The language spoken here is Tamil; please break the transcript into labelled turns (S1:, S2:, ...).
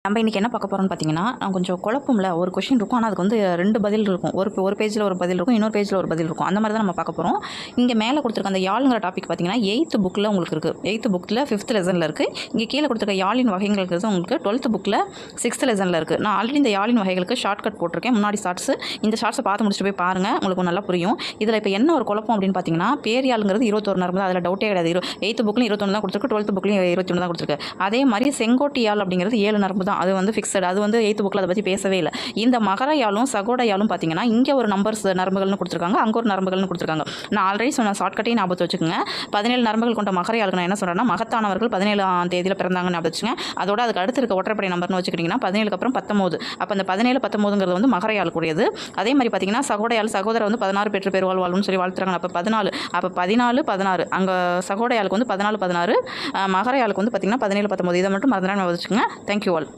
S1: நம்ம இன்றைக்கி என்ன பார்க்க போகிறோம்னு பார்த்தீங்கன்னா, நான் கொஞ்சம் குழப்பம்ல ஒரு கொஷின் இருக்கும். ஆனால் அதுக்கு வந்து 2 பதில் இருக்கும். ஒரு பேஜில் ஒரு பதில் இருக்கும், இன்னொரு பேஜில் ஒரு பதில் இருக்கும். அந்த மாதிரி தான் நம்ம பார்க்க போகிறோம். இங்கே மேலே கொடுத்துருக்க அந்த யாழ்ங்கிற டாபிக் பார்த்தீங்கன்னா 8th புக்கில் உங்களுக்கு இருக்குது. 8th புக்கில் 5th லெசனில் இருக்குது. இங்கே கீழே கொடுத்துருக்க யாழின் வகைங்கிறது உங்களுக்கு 12th புக்கில் 6th லெசனில் இருக்குது. நான் ஆல்ரெடி இந்த யாழின் வகைகளுக்கு ஷார்ட்கட் போட்டிருக்கேன். முன்னாடி ஷார்ட்ஸு இந்த ஷார்ட்ஸை பார்த்து முடிச்சுட்டு போய் பாருங்கள், உங்களுக்கு நல்லா புரியும். இதில் இப்போ என்ன ஒரு குழப்பம் அப்படின்னு பார்த்தீங்கன்னா, பேரியாளுங்கிறது 21 நரம்பு தான். அதில் டவுட்டே கிடையாது. 8th புக்லையும் 21 தான் கொடுத்துருக்கு, 12th புக்லையும் 21 தான் கொடுத்துருக்கு. அதே மாதிரி செங்கோட்டியால் அப்படிங்கிறது 7 நரம்பு தான். அது வந்து ஃபிக்ஸட். அது வந்து 8th புக்கில் அதை பற்றி பேசவே இல்லை. இந்த மகர யாழும் சகோட யாழும் பார்த்தீங்கன்னா, இங்கே ஒரு நம்பர்ஸ் நரம்புகள்னு கொடுத்துருக்காங்க, அங்கே ஒரு நரம்புகள்னு கொடுத்துருக்காங்க. நான் ஆல்ரெடி சொன்ன ஷார்ட்கட்டையும் ஞாபகத்தை வச்சுக்கோங்க. 17 நரம்புகள் கொண்ட மகர யாளுக்கு நான் என்ன சொல்கிறேன்னா, மகத்தானவர்கள் 17ஆம் தேதியில் பிறந்தாங்கன்னு ஞாபகம் வச்சுங்க. அதோட அதுக்கு அடுத்து இருக்க ஒற்றைப்படை நம்பர்னு வச்சுக்கிட்டிங்கன்னா 17க்கு அப்புறம் 19. அப்போ அந்த 17 19ங்கிறது வந்து மகர யாழுக்குரியது. அதே மாதிரி பார்த்தீங்கன்னா சகோட யாழ் சகோதரர் வந்து 16 பெற்று பேர் வாழ்வாள்னு சொல்லி வாழ்த்துறாங்க. அப்போ 14, அப்போ 14 16 அங்கே சகோட யாளுக்கு வந்து 14 16, மகர யாளுக்கு வந்து பார்த்தீங்கன்னா 17 19. இதை மட்டும் மறந்துடாம வச்சுக்கோங்க. Thank you all.